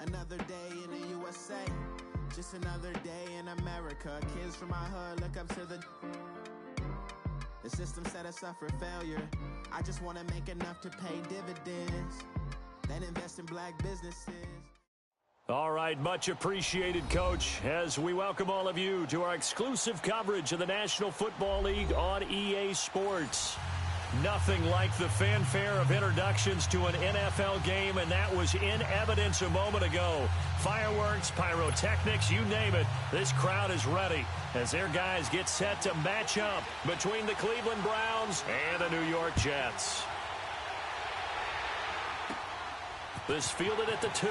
Another day in the USA, just another day in America. Kids from my hood look up to the system set us up for failure. I just want to make enough to pay dividends, then invest in black businesses. All right, much appreciated, Coach, as we welcome all of you to our exclusive coverage of the National Football League on EA Sports. Nothing like the fanfare of introductions to an NFL game, and that was in evidence a moment ago. Fireworks, pyrotechnics, you name it, this crowd is ready as their guys get set to match up between the Cleveland Browns and the New York Jets. This fielded at the 2.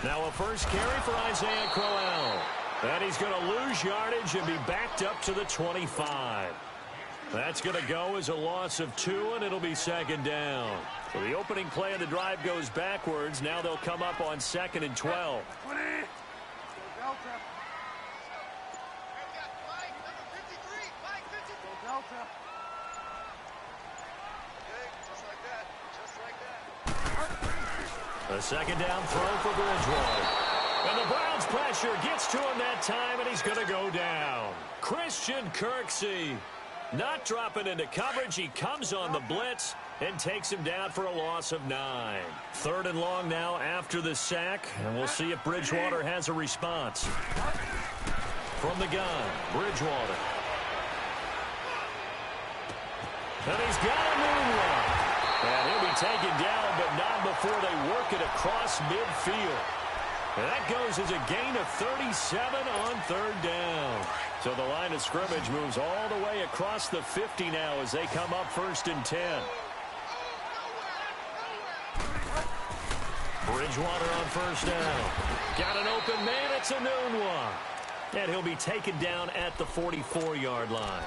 Now a first carry for Isaiah Crowell. And he's going to lose yardage and be backed up to the 25. That's going to go as a loss of 2, and it'll be second down. So the opening play of the drive goes backwards. Now they'll come up on 2nd and 12. A second down throw for Bridgewater. And the Browns pressure gets to him that time, and he's going to go down. Christian Kirksey not dropping into coverage. He comes on the blitz and takes him down for a loss of 9. 3rd and long now after the sack, and we'll see if Bridgewater has a response. From the gun, Bridgewater. And he's got a moonwalk. And he'll be taken down, but not before they work it across midfield. And that goes as a gain of 37 on 3rd down. So the line of scrimmage moves all the way across the 50 now as they come up 1st and 10. Bridgewater on 1st down. Got an open man. It's a noon one. And he'll be taken down at the 44-yard line.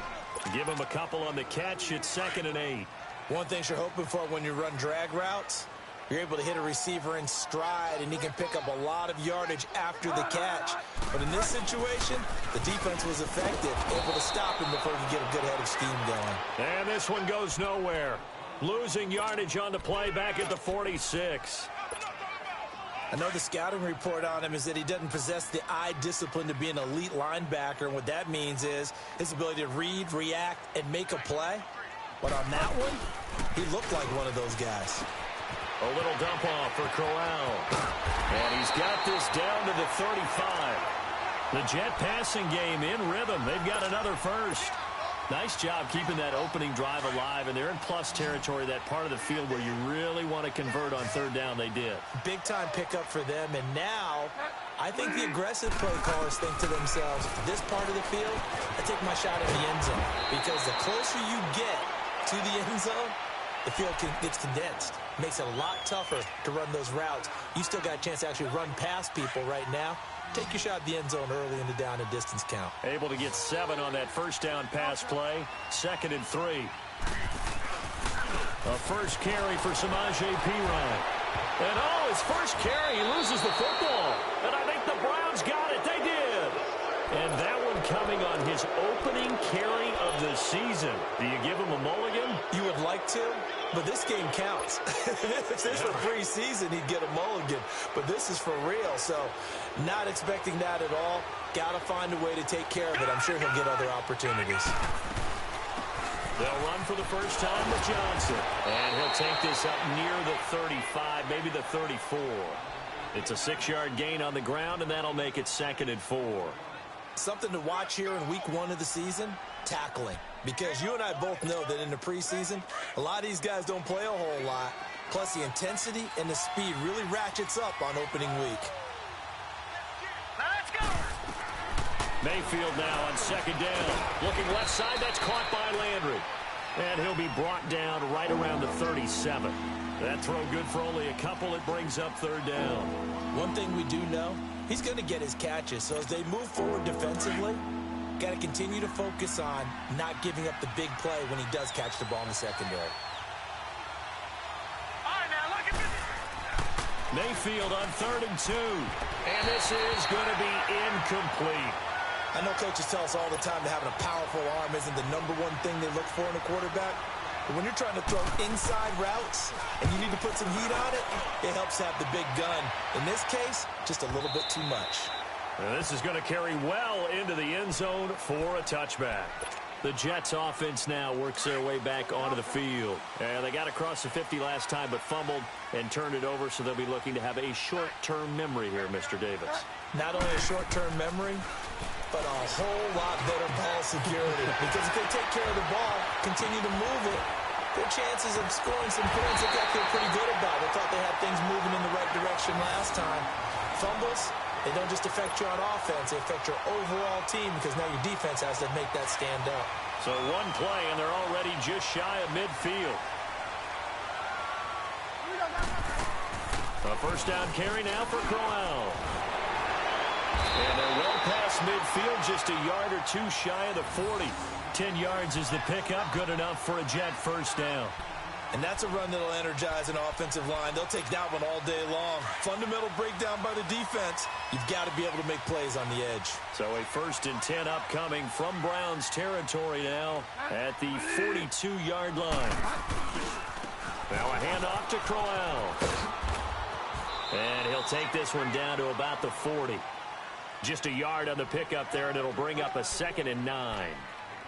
Give him a couple on the catch. It's 2nd and 8. One thing you're hoping for when you run drag routes, you're able to hit a receiver in stride, and he can pick up a lot of yardage after the catch. But in this situation, the defense was effective, able to stop him before he could get a good head of steam going. And this one goes nowhere. Losing yardage on the play back at the 46. I know the scouting report on him is that he doesn't possess the eye discipline to be an elite linebacker, and what that means is his ability to read, react, and make a play. But on that one, he looked like one of those guys. A little dump off for Crowell. And he's got this down to the 35. The Jet passing game in rhythm. They've got another first. Nice job keeping that opening drive alive, and they're in plus territory, that part of the field where you really want to convert on 3rd down. They did. Big-time pickup for them, and now I think the aggressive play callers think to themselves, this part of the field, I take my shot at the end zone, because the closer you get to the end zone, the field gets condensed. Makes it a lot tougher to run those routes. You still got a chance to actually run past people right now. Take your shot at the end zone early in the down and distance count. Able to get 7 on that 1st down pass play. 2nd and 3. A first carry for Samaje Perine. And his first carry, he loses the football. And I think the Browns got it. They did. And that one coming on his opening carry of the season. Do you give him a mulligan? You would like to, but this game counts. If this were preseason, he'd get a mulligan. But this is for real, so not expecting that at all. Got to find a way to take care of it. I'm sure he'll get other opportunities. They'll run for the first time with Johnson. And he'll take this up near the 35, maybe the 34. It's a 6-yard gain on the ground, and that'll make it 2nd and 4. Something to watch here in week 1 of the season, tackling. Because you and I both know that in the preseason, a lot of these guys don't play a whole lot. Plus, the intensity and the speed really ratchets up on opening week. Let's go! Mayfield now on 2nd down. Looking left side, that's caught by Landry. And he'll be brought down right around the 37. That throw good for only a couple. It brings up third down. One thing we do know, he's going to get his catches. So as they move forward defensively, got to continue to focus on not giving up the big play when he does catch the ball in the secondary. All right, now look at this. Mayfield on 3rd and 2. And this is going to be incomplete. I know coaches tell us all the time that having a powerful arm isn't the number one thing they look for in a quarterback. But when you're trying to throw inside routes and you need to put some heat on it, it helps have the big gun. In this case, just a little bit too much. And this is going to carry well into the end zone for a touchback. The Jets offense now works their way back onto the field. And they got across the 50 last time but fumbled and turned it over, so they'll be looking to have a short-term memory here, Mr. Davis. Not only a short-term memory, but a whole lot better ball security. Because if they take care of the ball, continue to move it, their chances of scoring some points look like they're pretty good about. They thought they had things moving in the right direction last time. Fumbles, they don't just affect you on offense, they affect your overall team because now your defense has to make that stand up. So one play, and they're already just shy of midfield. A first down carry now for Crowell. And they're well past midfield, just a yard or two shy of the 40. 10 yards is the pickup, good enough for a Jet first down. And that's a run that'll energize an offensive line. They'll take that one all day long. Fundamental breakdown by the defense. You've got to be able to make plays on the edge. So a 1st and 10 upcoming from Browns territory now at the 42-yard line. Now a handoff to Crowell. And he'll take this one down to about the 40. Just a yard on the pickup there, and it'll bring up a 2nd and 9.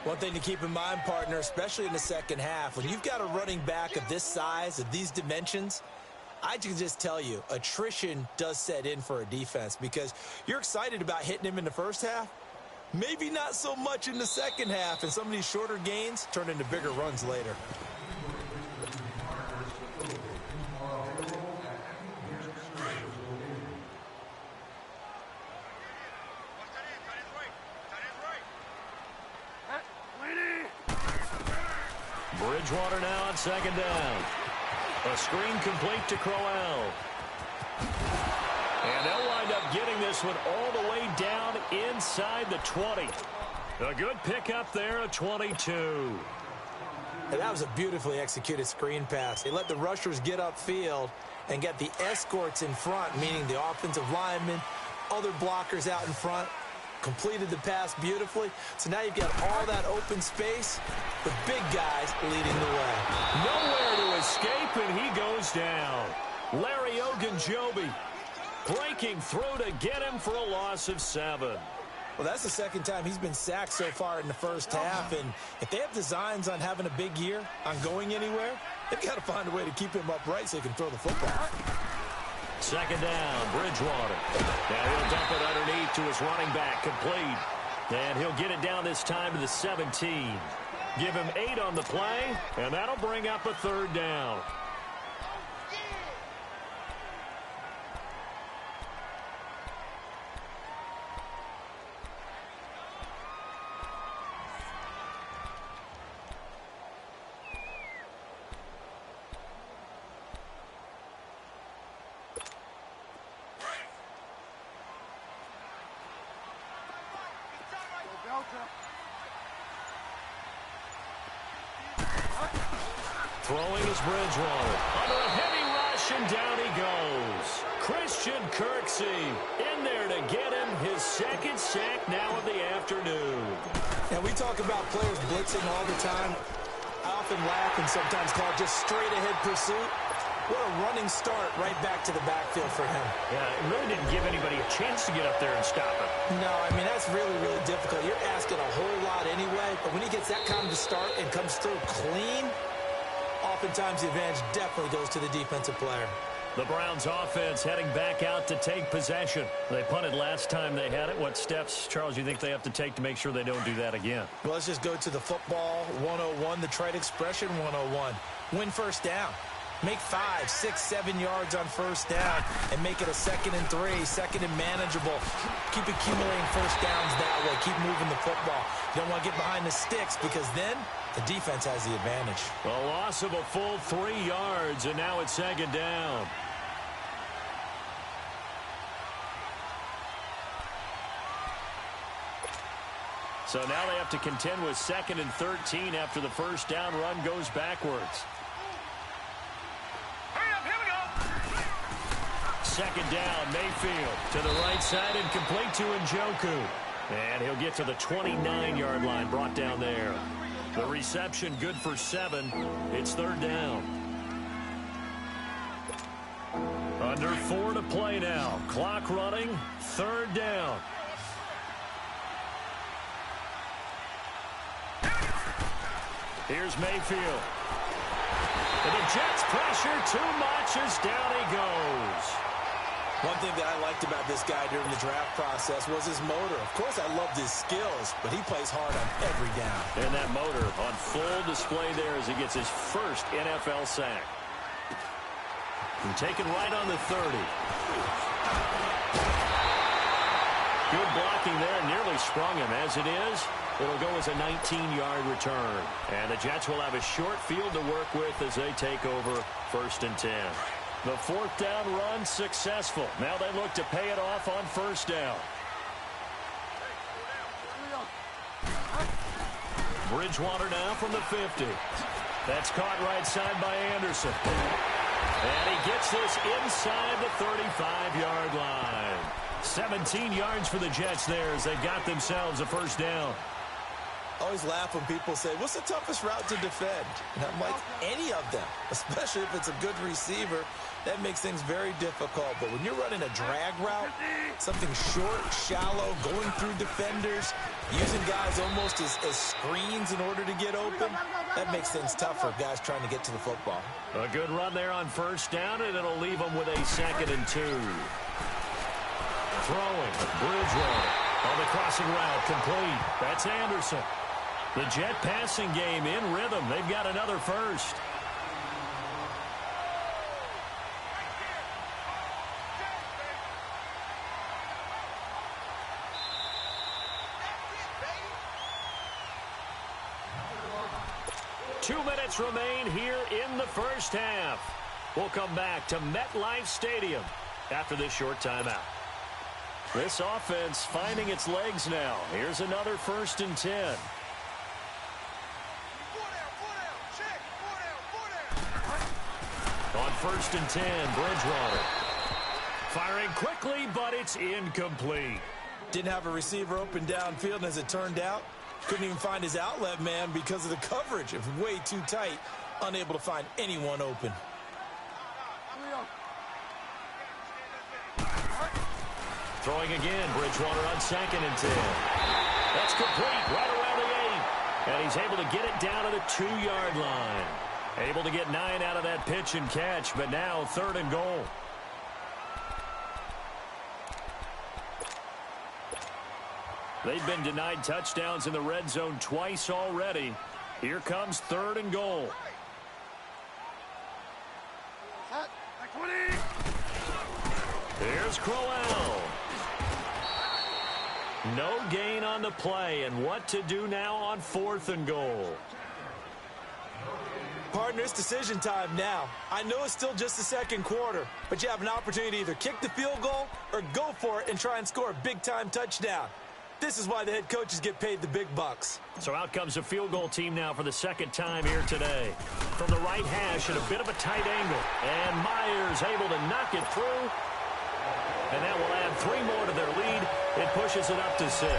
One thing to keep in mind, partner, especially in the second half, when you've got a running back of this size, of these dimensions, I can just tell you, attrition does set in for a defense because you're excited about hitting him in the first half. Maybe not so much in the second half, and some of these shorter gains turn into bigger runs later. Bridgewater now on 2nd down. A screen complete to Crowell. And they'll wind up getting this one all the way down inside the 20. A good pickup there, a 22. And that was a beautifully executed screen pass. They let the rushers get upfield and get the escorts in front, meaning the offensive linemen, other blockers out in front. Completed the pass beautifully. So now you've got all that open space, the big guys leading the way. Nowhere to escape, and he goes down. Larry Ogunjobi breaking through to get him for a loss of 7. Well, that's the second time he's been sacked so far in the first half, and if they have designs on having a big year, on going anywhere, they've got to find a way to keep him upright so he can throw the football. 2nd down, Bridgewater. Now he'll dump it underneath to his running back, complete. And he'll get it down this time to the 17. Give him 8 on the play, and that'll bring up a 3rd down. Throwing is Bridgewater. Under a heavy rush, and down he goes. Christian Kirksey in there to get him his 2nd sack now of the afternoon. And we talk about players blitzing all the time. I often laugh and sometimes call it just straight-ahead pursuit. What a running start right back to the backfield for him. Yeah, it really didn't give anybody a chance to get up there and stop him. No, I mean, that's really, really difficult. You're asking a whole lot anyway, but when he gets that kind of start and comes through clean, oftentimes the advantage definitely goes to the defensive player. The Browns offense heading back out to take possession. They punted last time they had it. What steps, Charles, you think they have to take to make sure they don't do that again? Well, let's just go to the football 101, the trite expression 101. Win first down. Make 5, 6, 7 yards on first down and make it a 2nd and 3, 2nd and manageable. Keep accumulating first downs that way. Keep moving the football. You don't want to get behind the sticks because then the defense has the advantage. A loss of a full 3 yards, and now it's 2nd down. So now they have to contend with 2nd and 13 after the first down run goes backwards. Second down, Mayfield to the right side and complete to Njoku. And he'll get to the 29-yard line, brought down there. The reception good for 7. It's 3rd down. Under 4 to play now. Clock running, 3rd down. Here's Mayfield. And the Jets pressure too much as down he goes. One thing that I liked about this guy during the draft process was his motor. Of course, I loved his skills, but he plays hard on every down. And that motor on full display there as he gets his first NFL sack. And taken right on the 30. Good blocking there, nearly sprung him. As it is, it'll go as a 19-yard return. And the Jets will have a short field to work with as they take over 1st and 10. The 4th down run successful. Now they look to pay it off on 1st down. Bridgewater now from the 50. That's caught right side by Anderson. And he gets this inside the 35-yard line. 17 yards for the Jets there as they got themselves a 1st down. I always laugh when people say, what's the toughest route to defend? And I'm like, any of them, especially if it's a good receiver. That makes things very difficult. But when you're running a drag route, something short, shallow, going through defenders, using guys almost as screens in order to get open, that makes things tough for guys trying to get to the football. A good run there on 1st down, and it'll leave them with a 2nd and 2. Throwing, Bridgewater on the crossing route, complete. That's Anderson. The Jet passing game in rhythm. They've got another first. Two minutes remain here in the first half. We'll come back to MetLife Stadium after this short timeout. This offense finding its legs now. Here's another 1st and 10. On 1st and 10, Bridgewater. Firing quickly, but it's incomplete. Didn't have a receiver open downfield, and as it turned out, couldn't even find his outlet man because of the coverage. It was way too tight, unable to find anyone open. Throwing again, Bridgewater on 2nd and 10. That's complete right around the 8. And he's able to get it down to the 2-yard line. Able to get 9 out of that pitch and catch, but now 3rd and goal. They've been denied touchdowns in the red zone twice already. Here comes 3rd and goal. Here's Crowell. No gain on the play, and what to do now on 4th and goal. Partner, it's decision time now. I know it's still just the 2nd quarter, but you have an opportunity to either kick the field goal or go for it and try and score a big-time touchdown. This is why the head coaches get paid the big bucks. So out comes a field goal team now for the 2nd time here today. From the right hash at a bit of a tight angle. And Myers able to knock it through. And that will add 3 more to their lead. It pushes it up to 6.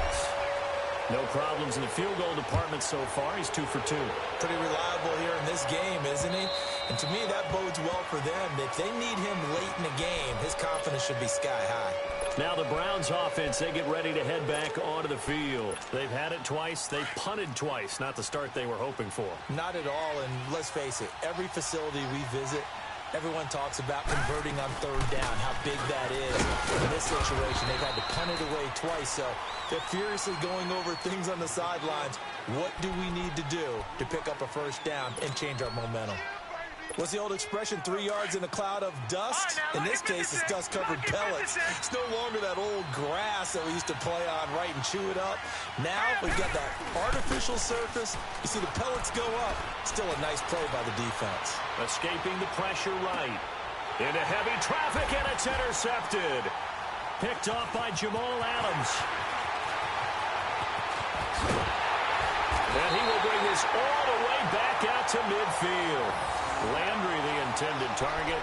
No problems in the field goal department so far. He's 2 for 2. Pretty reliable here in this game, isn't he? And to me, that bodes well for them. If they need him late in the game, his confidence should be sky high. Now the Browns offense, they get ready to head back onto the field. They've had it twice. They've punted twice. Not the start they were hoping for. Not at all, and let's face it, every facility we visit, everyone talks about converting on 3rd down, how big that is. In this situation, they've had to punt it away twice, so they're furiously going over things on the sidelines. What do we need to do to pick up a 1st down and change our momentum? What's the old expression, 3 yards in a cloud of dust? In this case, it's dust-covered pellets. It's no longer that old grass that we used to play on, right, and chew it up. Now we've got that artificial surface. You see the pellets go up. Still a nice play by the defense. Escaping the pressure right. Into heavy traffic, and it's intercepted. Picked off by Jamal Adams. And he will bring this all the way back out to midfield. Landry, the intended target.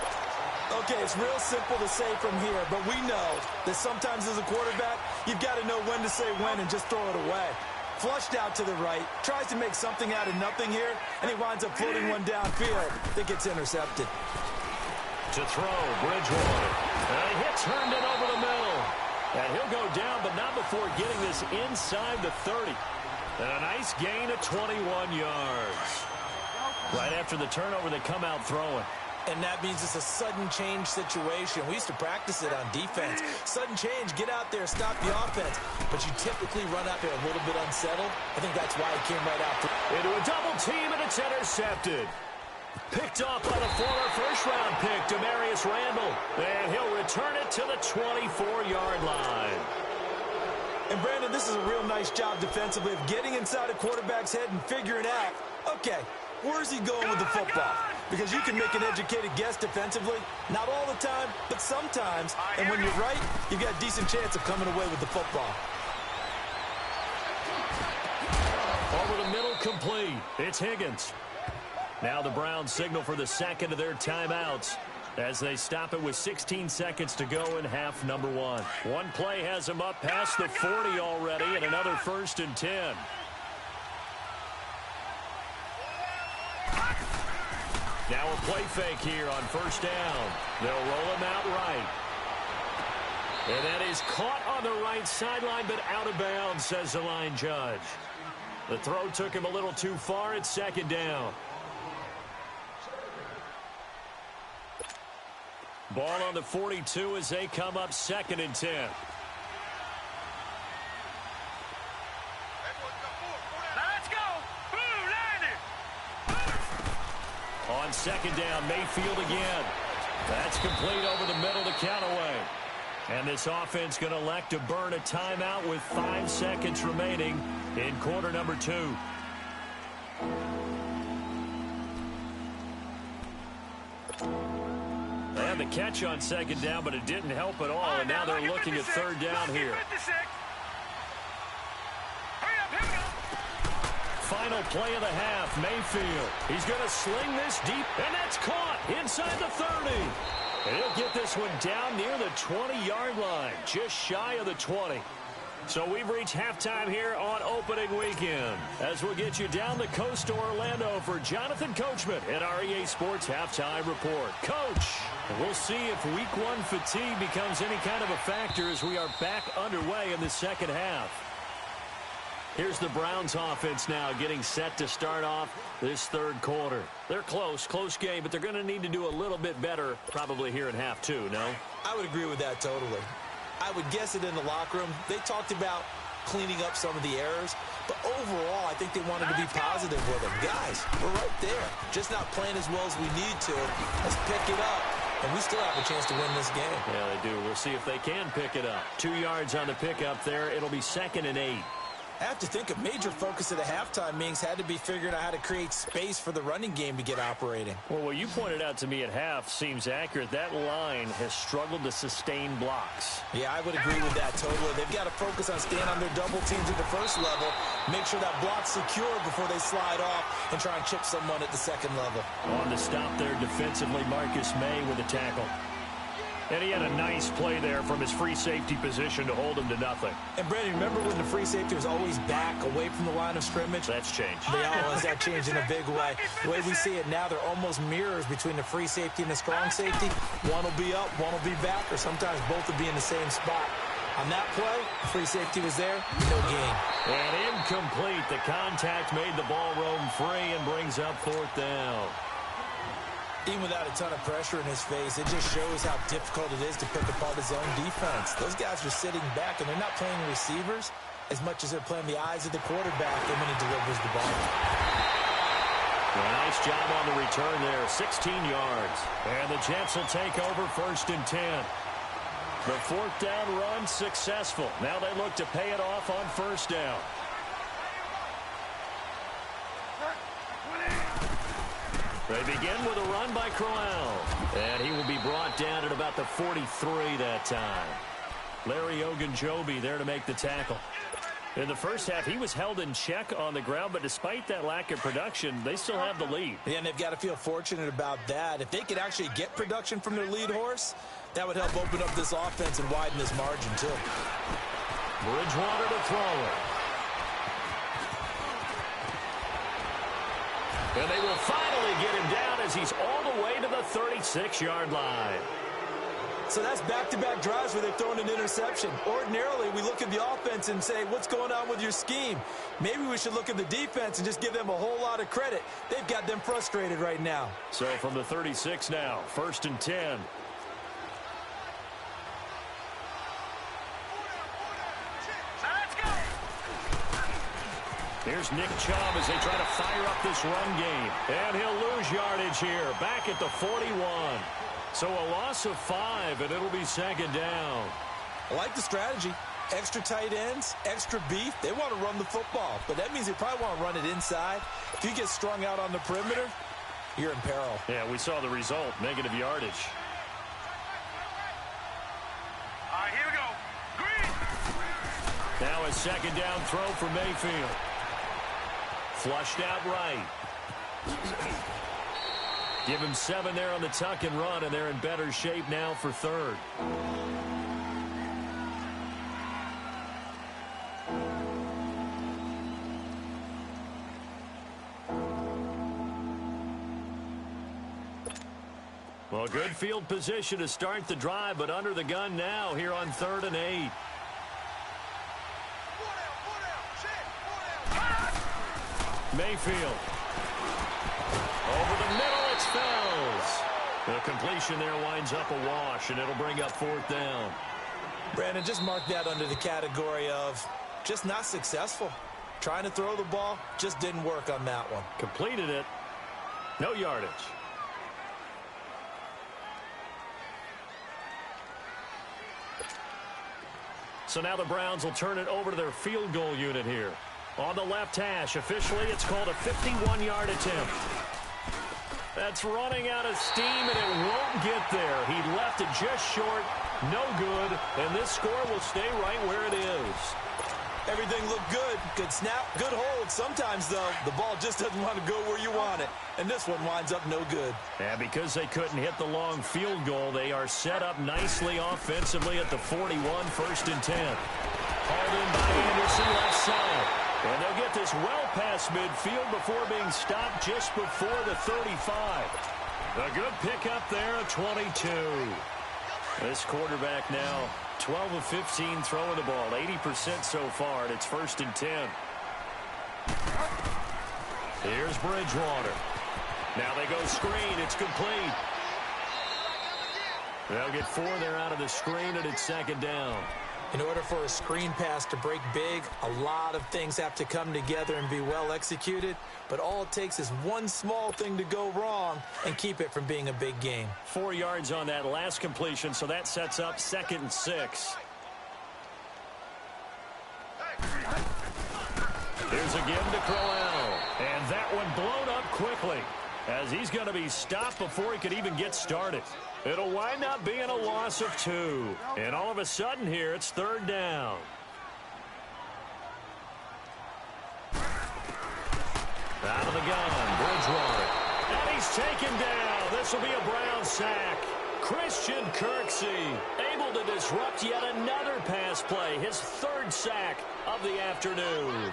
Okay, it's real simple to say from here, but we know that sometimes as a quarterback, you've got to know when to say when and just throw it away. Flushed out to the right, tries to make something out of nothing here, and he winds up floating one downfield that gets intercepted. To throw, Bridgewater. And he hits Herndon over the middle. And he'll go down, but not before getting this inside the 30. And a nice gain of 21 yards. Right after the turnover, they come out throwing. And that means it's a sudden change situation. We used to practice it on defense. Sudden change, get out there, stop the offense. But you typically run out there a little bit unsettled. I think that's why he came right out. Into a double team, and it's intercepted. Picked off by the former first-round pick, Demarius Randall. And he'll return it to the 24-yard line. And, Brandon, this is a real nice job defensively of getting inside a quarterback's head and figuring out, okay, where's he going with the football? Because you can make an educated guess defensively. Not all the time, but sometimes. And when you're right, you've got a decent chance of coming away with the football. Over the middle, complete. It's Higgins. Now the Browns signal for the second of their timeouts as they stop it with 16 seconds to go in half number 1. One play has them up past the 40 already, and another 1st and 10. Now a play fake here on first down. They'll roll him out right. And that is caught on the right sideline, but out of bounds, says the line judge. The throw took him a little too far. It's second down. Ball on the 42 as they come up 2nd and 10. Let's go. On second down, Mayfield again. That's complete over the middle to Callaway. And this offense going to elect to burn a timeout with 5 seconds remaining in quarter number 2. They had the catch on second down, but it didn't help at all. And now they're looking at third down here. Final play of the half, Mayfield. He's going to sling this deep, and that's caught inside the 30. And he'll get this one down near the 20-yard line, just shy of the 20. So we've reached halftime here on opening weekend. As we'll get you down the coast to Orlando for Jonathan Coachman at our EA Sports Halftime Report. Coach, we'll see if week 1 fatigue becomes any kind of a factor as we are back underway in the second half. Here's the Browns offense now getting set to start off this third quarter. They're close game, but they're going to need to do a little bit better probably here in half 2, no? I would agree with that totally. I would guess it in the locker room. They talked about cleaning up some of the errors, but overall, I think they wanted to be positive with them. Guys, we're right there. Just not playing as well as we need to. Let's pick it up, and we still have a chance to win this game. Yeah, they do. We'll see if they can pick it up. 2 yards on the pickup there. It'll be 2nd and 8. I have to think a major focus of the halftime meetings had to be figuring out how to create space for the running game to get operating. Well, what you pointed out to me at half seems accurate. That line has struggled to sustain blocks. Yeah, I would agree with that totally. They've got to focus on staying on their double teams at the first level, make sure that block's secure before they slide off and try and chip someone at the second level. On the stop there defensively, Marcus May with a tackle. And he had a nice play there from his free safety position to hold him to nothing. And, Brandon, remember when the free safety was always back away from the line of scrimmage? That's changed. They always have changed in a big way. The way we see it now, they're almost mirrors between the free safety and the strong safety. One will be up, one will be back, or sometimes both will be in the same spot. On that play, the free safety was there, no gain. And incomplete. The contact made the ball roam free and brings up 4th down. Even without a ton of pressure in his face, it just shows how difficult it is to pick apart his own defense. Those guys are sitting back, and they're not playing receivers as much as they're playing the eyes of the quarterback and when he delivers the ball. Nice job on the return there, 16 yards. And the Jets will take over 1st and 10. The 4th down run successful. Now they look to pay it off on 1st down. They begin with a run by Crowell. And he will be brought down at about the 43 that time. Larry Ogunjobi there to make the tackle. In the first half, he was held in check on the ground, but despite that lack of production, they still have the lead. Yeah, and they've got to feel fortunate about that. If they could actually get production from their lead horse, that would help open up this offense and widen this margin, too. Bridgewater to throw it. And they will finally get him down as he's all the way to the 36-yard line. So that's back-to-back drives where they've thrown an interception. Ordinarily, we look at the offense and say, what's going on with your scheme? Maybe we should look at the defense and just give them a whole lot of credit. They've got them frustrated right now. So from the 36 now, 1st and 10. Here's Nick Chubb as they try to fire up this run game. And he'll lose yardage here, back at the 41. So a loss of 5, and it'll be 2nd down. I like the strategy. Extra tight ends, extra beef. They want to run the football, but that means they probably want to run it inside. If you get strung out on the perimeter, you're in peril. Yeah, we saw the result, negative yardage. All right, here we go. Green. Now a 2nd down throw for Mayfield. Flushed out right. Give him 7 there on the tuck and run, and they're in better shape now for 3rd. Well, good field position to start the drive, but under the gun now here on 3rd and 8. Mayfield. Over the middle, it's Fells. The completion there winds up a wash, and it'll bring up 4th down. Brandon, just mark that under the category of just not successful. Trying to throw the ball, just didn't work on that one. Completed it. No yardage. So now the Browns will turn it over to their field goal unit here. On the left hash, officially it's called a 51-yard attempt. That's running out of steam, and it won't get there. He left it just short, no good, and this score will stay right where it is. Everything looked good. Good snap, good hold. Sometimes, though, the ball just doesn't want to go where you want it. And this one winds up no good. And because they couldn't hit the long field goal, they are set up nicely offensively at the 41, 1st and 10. Hauled in by Anderson left side. And they'll get this well past midfield before being stopped just before the 35. A good pickup there at 22. This quarterback now 12 of 15 throwing the ball, 80% so far, and it's 1st and 10. Here's Bridgewater. Now they go screen. It's complete. They'll get 4 there out of the screen, and it's 2nd down. In order for a screen pass to break big, a lot of things have to come together and be well executed. But all it takes is one small thing to go wrong and keep it from being a big game. 4 yards on that last completion, so that sets up 2nd and 6. Here's a give to Crowell. And that one blown up quickly as he's going to be stopped before he could even get started. It'll wind up being a loss of 2. And all of a sudden here, it's 3rd down. Out of the gun, Bridgewater. And he's taken down. This will be a Brown sack. Christian Kirksey able to disrupt yet another pass play. His 3rd sack of the afternoon.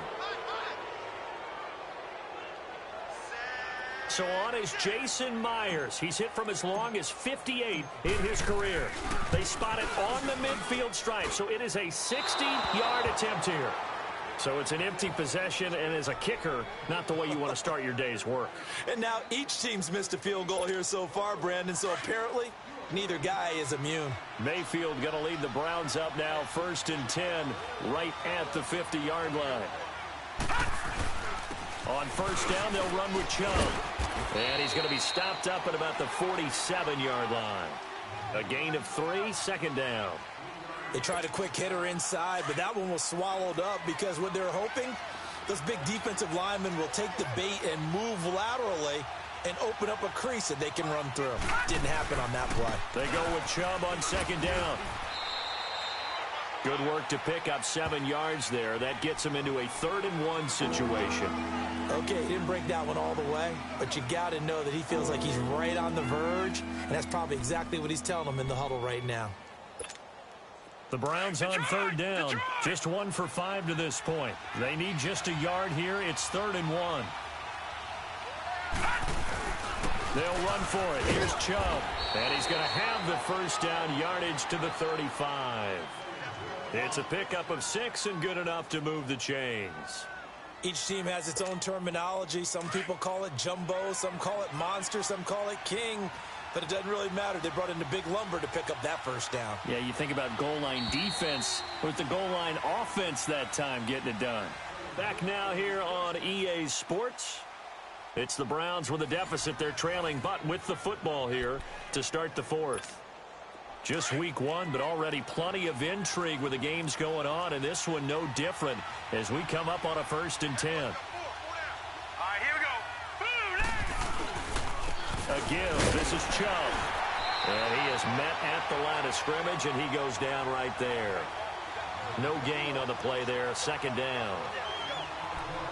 So on is Jason Myers. He's hit from as long as 58 in his career. They spot it on the midfield stripe, so it is a 60-yard attempt here. So it's an empty possession, and as a kicker, not the way you want to start your day's work. And now each team's missed a field goal here so far, Brandon, so apparently neither guy is immune. Mayfield going to lead the Browns up now, 1st and 10, right at the 50-yard line. On first down, they'll run with Chubb. And he's going to be stopped up at about the 47-yard line. A gain of 3, second down. They tried a quick hitter inside, but that one was swallowed up because what they're hoping, those big defensive linemen will take the bait and move laterally and open up a crease that they can run through. Didn't happen on that play. They go with Chubb on second down. Good work to pick up 7 yards there. That gets him into a 3rd-and-1 situation. Okay, he didn't break that one all the way, but you got to know that he feels like he's right on the verge, and that's probably exactly what he's telling them in the huddle right now. The Browns on 3rd down. Just 1 for 5 to this point. They need just a yard here. It's 3rd-and-1. They'll run for it. Here's Chubb. And he's going to have the first down yardage to the 35. It's a pickup of 6 and good enough to move the chains. Each team has its own terminology. Some people call it jumbo, some call it monster, some call it king. But it doesn't really matter. They brought in the big lumber to pick up that first down. Yeah, you think about goal line defense with the goal line offense that time getting it done. Back now here on EA Sports. It's the Browns with a deficit. They're trailing, but with the football here to start the 4th. Just week 1, but already plenty of intrigue with the games going on, and this one no different as we come up on a 1st and 10. All right, here we go. A give. This is Chubb. And he is met at the line of scrimmage, and he goes down right there. No gain on the play there. 2nd down.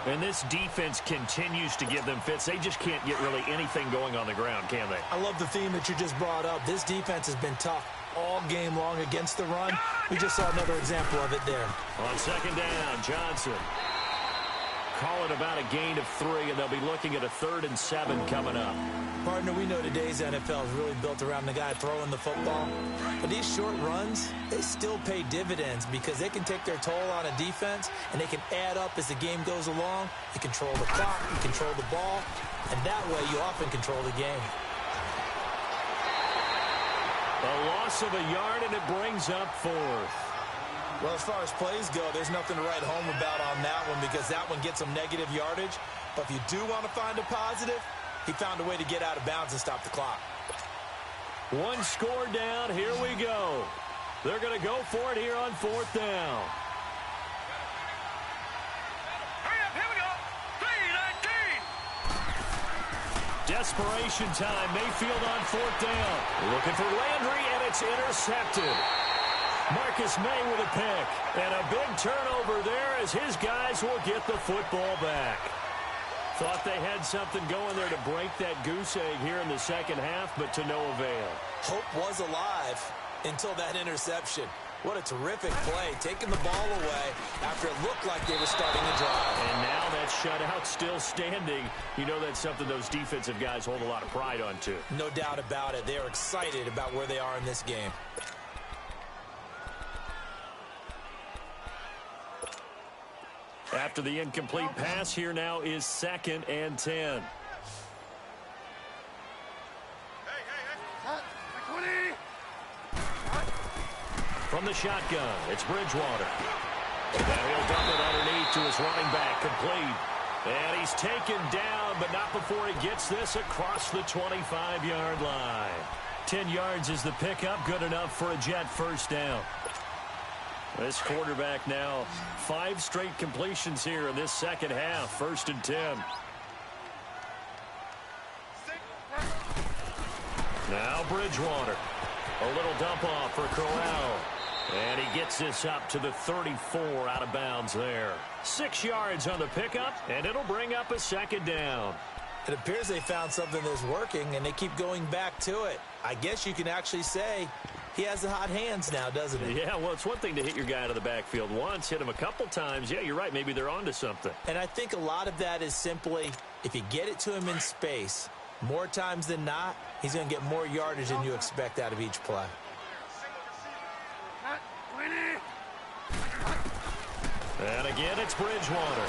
And this defense continues to give them fits. They just can't get really anything going on the ground, can they? I love the theme that you just brought up. This defense has been tough all game long against the run. We just saw another example of it there. On 2nd down, Johnson. Call it about a gain of 3, and they'll be looking at a 3rd and 7 coming up. Partner, we know today's NFL is really built around the guy throwing the football. But these short runs, they still pay dividends because they can take their toll on a defense, and they can add up as the game goes along. You control the clock, you control the ball, and that way you often control the game. A loss of a yard, and it brings up 4th. Well, as far as plays go, there's nothing to write home about on that one because that one gets some negative yardage. But if you do want to find a positive, he found a way to get out of bounds and stop the clock. 1 score down. Here we go. They're going to go for it here on 4th down. Hurry up, here we go. 3:19. Desperation time. Mayfield on 4th down. Looking for Landry, and it's intercepted. Marcus May with a pick. And a big turnover there as his guys will get the football back. Thought they had something going there to break that goose egg here in the 2nd half, but to no avail. Hope was alive until that interception. What a terrific play, taking the ball away after it looked like they were starting to drive. And now that shutout still standing. You know that's something those defensive guys hold a lot of pride on, too. No doubt about it. They are excited about where they are in this game. After the incomplete pass, here now is 2nd and 10. From the shotgun, it's Bridgewater. Now he'll dump it underneath to his running back, complete. And he's taken down, but not before he gets this across the 25-yard line. 10 yards is the pickup, good enough for a Jet first down. This quarterback now 5 straight completions here in this 2nd half. 1st and 10. Now Bridgewater. A little dump off for Corral. And he gets this up to the 34 out of bounds there. 6 yards on the pickup, and it'll bring up a 2nd down. It appears they found something that's working, and they keep going back to it. I guess you can actually say he has the hot hands now, doesn't he? Yeah, well, it's one thing to hit your guy out of the backfield once, hit him a couple times. Yeah, you're right. Maybe they're onto something. And I think a lot of that is simply if you get it to him in space, more times than not, he's going to get more yardage than you expect out of each play. And again, it's Bridgewater.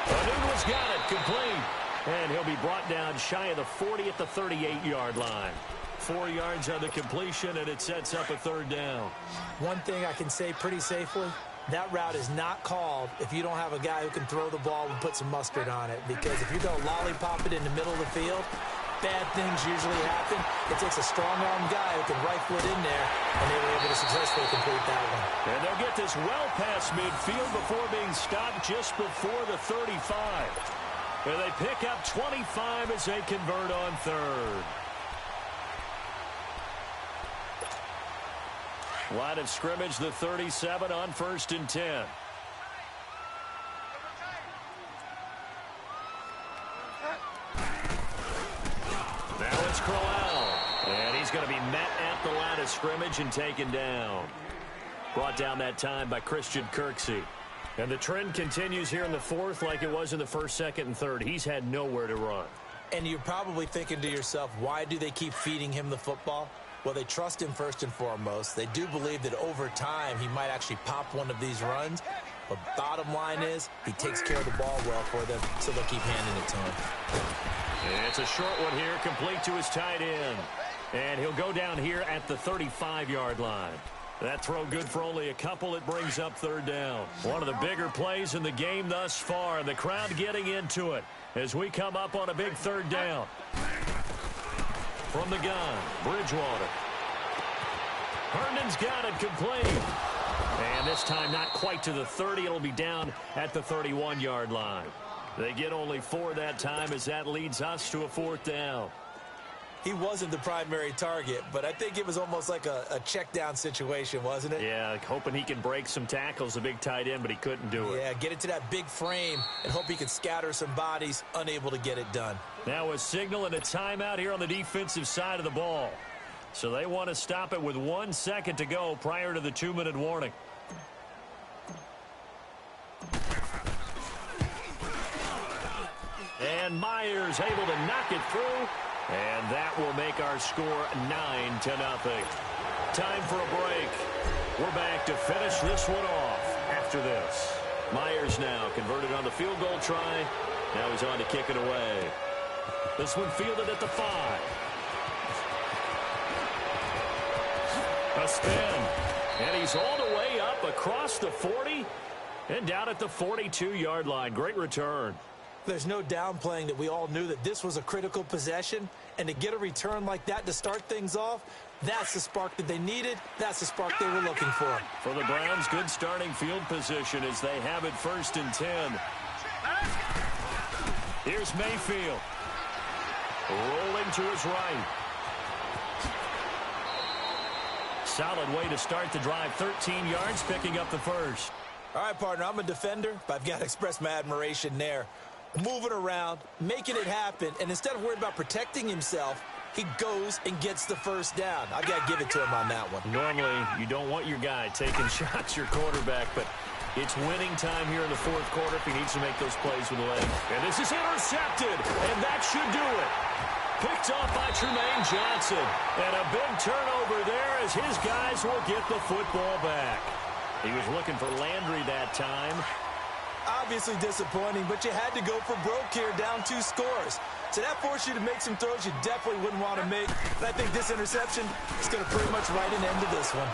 O'Neill's got it, complete. And he'll be brought down shy of the 40 at the 38-yard line. 4 yards on the completion, and it sets up a 3rd down. One thing I can say pretty safely, That route is not called if you don't have a guy who can throw the ball and put some mustard on it, because if you're going to lollipop it in the middle of the field, bad things usually happen. It takes a strong-arm guy who can right foot in there, and they were able to successfully complete that one. And they'll get this well past midfield before being stopped just before the 35. And they pick up 25 as they convert on third. Line of scrimmage, the 37 on 1st and 10. Now it's Crowell. And he's going to be met at the line of scrimmage and taken down. Brought down that time by Christian Kirksey. And the trend continues here in the fourth like it was in the first, second, and third. He's had nowhere to run. And you're probably thinking to yourself, why do they keep feeding him the football? Well, they trust him first and foremost. They do believe that over time he might actually pop one of these runs. But bottom line is he takes care of the ball well for them, so they'll keep handing it to him. It's a short one here, complete to his tight end. And he'll go down here at the 35-yard line. That throw good for only a couple. It brings up third down. One of the bigger plays in the game thus far. The crowd getting into it as we come up on a big third down. From the gun, Bridgewater. Herndon's got it complete. And this time not quite to the 30. It'll be down at the 31-yard line. They get only 4 that time as that leads us to a fourth down. He wasn't the primary target, but I think it was almost like a check down situation, wasn't it? Yeah, hoping he can break some tackles, a big tight end, but he couldn't do it. Yeah, get it to that big frame and hope he can scatter some bodies, unable to get it done. Now a signal and a timeout here on the defensive side of the ball. So they want to stop it with 1 second to go prior to the 2-minute warning. And Myers able to knock it through. And that will make our score 9-0. Time for a break. We're back to finish this one off after this. Myers now converted on the field goal try. Now he's on to kick it away. This one fielded at the 5. A spin. And he's all the way up across the 40 and down at the 42-yard line. Great return. There's no downplaying that we all knew that this was a critical possession, and to get a return like that to start things off, that's the spark that they needed. That's the spark they were looking for. For the Browns, good starting field position as they have it 1st and 10. Here's Mayfield. Rolling to his right. Solid way to start the drive. 13 yards, picking up the first. All right, partner, I'm a defender, but I've got to express my admiration there. Moving around, making it happen, and instead of worrying about protecting himself, he goes and gets the first down. I've got to give it to him on that one. Normally, you don't want your guy taking shots, your quarterback, but it's winning time here in the fourth quarter if he needs to make those plays with the leg. And this is intercepted, and that should do it. Picked off by Tremaine Johnson. And a big turnover there as his guys will get the football back. He was looking for Landry that time. Obviously disappointing, but you had to go for broke here, down 2 scores. So that forced you to make some throws you definitely wouldn't want to make. And I think this interception is going to pretty much write an end to this one.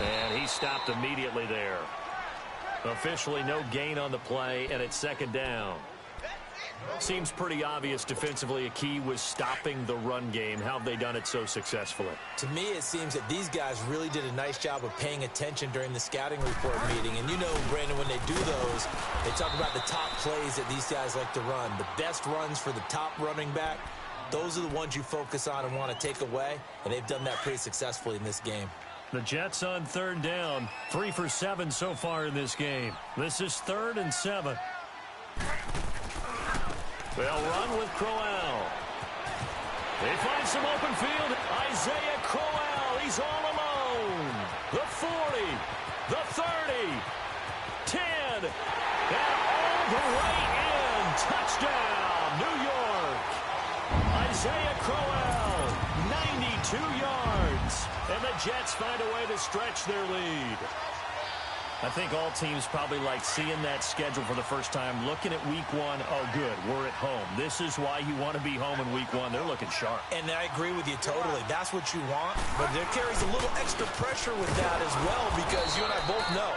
And he stopped immediately there. Officially no gain on the play, and it's 2nd down. Seems pretty obvious defensively a key was stopping the run game. How have they done it so successfully? To me, it seems that these guys really did a nice job of paying attention during the scouting report meeting. And you know, Brandon, when they do those, they talk about the top plays that these guys like to run. The best runs for the top running back, those are the ones you focus on and want to take away. And they've done that pretty successfully in this game. The Jets on 3rd down. 3 for 7 so far in this game. This is 3rd and 7. They'll run with Crowell. They find some open field. Isaiah Crowell, he's all alone. The 40, the 30, 10, and all the way in. Touchdown, New York. Isaiah Crowell, 92 yards. And the Jets find a way to stretch their lead. I think all teams probably like seeing that schedule for the first time, looking at week 1. Oh, good, we're at home. This is why you want to be home in week 1. They're looking sharp. And I agree with you totally. That's what you want. But there carries a little extra pressure with that as well, because you and I both know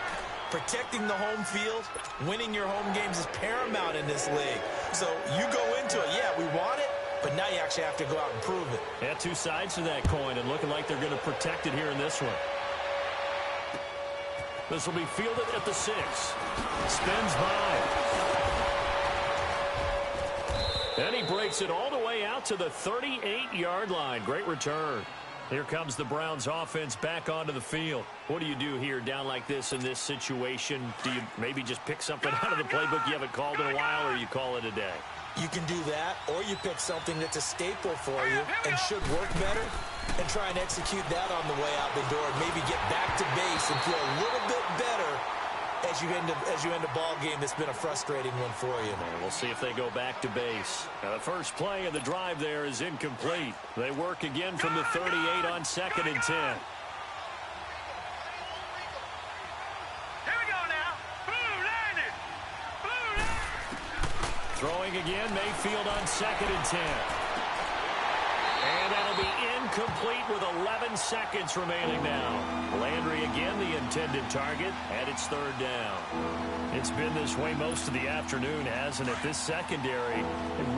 Protecting the home field, winning your home games is paramount in this league. So you go into it, yeah, we want it, but now you actually have to go out and prove it. Yeah, two sides to that coin, and looking like they're going to protect it here in this one. This will be fielded at the 6. Spins by. And he breaks it all the way out to the 38-yard line. Great return. Here comes the Browns offense back onto the field. What do you do here down like this in this situation? Do you maybe just pick something out of the playbook you haven't called in a while, or you call it a day? You can do that, or you pick something that's a staple for you and should work better and try and execute that on the way out the door and maybe get back to base and feel a little bit better as you end a ball game that's been a frustrating one for you. And we'll see if they go back to base. Now, the first play of the drive there is incomplete. They work again from the 38 on 2nd and 10. Here we go now. Blue landed. Blue landed. Throwing again, Mayfield on 2nd and 10. And that'll be incomplete with 11 seconds remaining now. Landry again the intended target, and it's 3rd down. It's been this way most of the afternoon, hasn't it? This secondary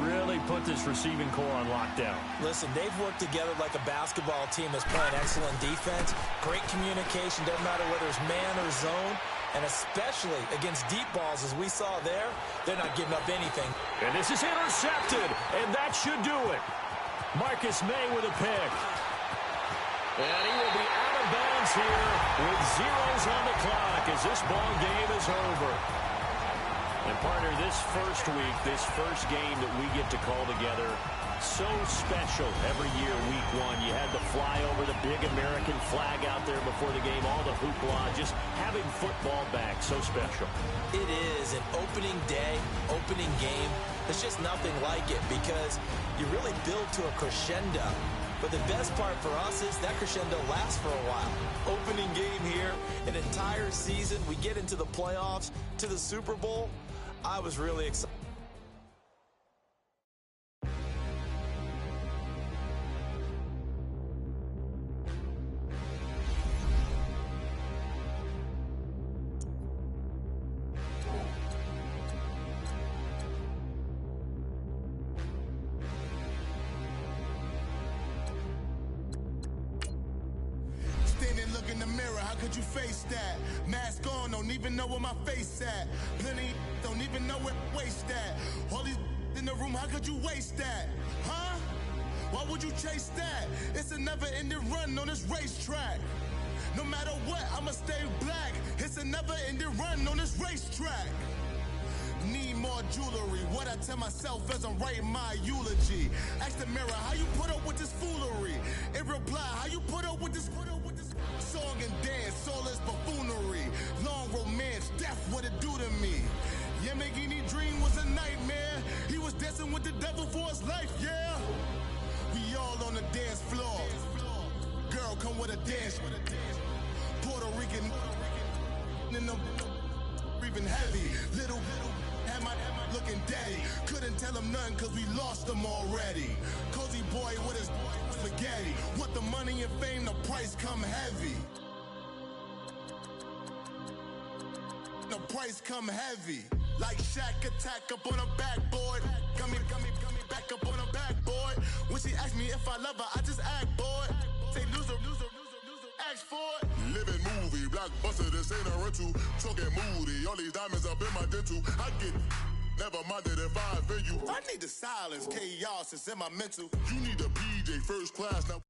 really put this receiving core on lockdown. Listen, they've worked together like a basketball team that's playing excellent defense. Great communication, doesn't matter whether it's man or zone. And especially against deep balls, as we saw there, they're not giving up anything. And this is intercepted, and that should do it. Marcus May with a pick. And he will be out of bounds here with zeros on the clock as this ball game is over. And partner, this first week, this first game that we get to call together, so special every year, week 1. You had the flyover, the big American flag out there before the game, all the hoopla, just having football back, so special. It is an opening day, opening game. There's just nothing like it because you really build to a crescendo. But the best part for us is that crescendo lasts for a while. Opening game here, an entire season. We get into the playoffs, to the Super Bowl. I was really excited. Look in the mirror, how could you face that? Mask on, don't even know where my face at. Plenty don't even know where waste at. All these in the room, how could you waste that? Huh? Why would you chase that? It's a never-ending run on this racetrack. No matter what, I'ma stay black. It's a never-ending run on this racetrack. Need more jewelry. What I tell myself as I'm writing my eulogy. Ask the mirror, how you put up with this foolery? It reply, how you put up with this song and dance, soulless buffoonery. Long romance, death, what it do to me? Yamagini dream was a nightmare. He was dancing with the devil for his life, yeah. We all on the dance floor. Girl, come with a dance. Puerto Rican in the breathing heavy. Little had my looking daddy. Couldn't tell him nothing cause we lost him already. Cozy boy with his spaghetti. With the money and fame, the price come heavy. The price come heavy. Like Shaq attack up on a backboard. Got me back up on a backboard. When she asked me if I love her, I just act bored. Say loser, ask for it. Living movie, blockbuster, this ain't a rental. Talking moody, all these diamonds up in my dental. I get never minded if I offend you. I need the silence, chaos is in my mental. You need a PJ first class now.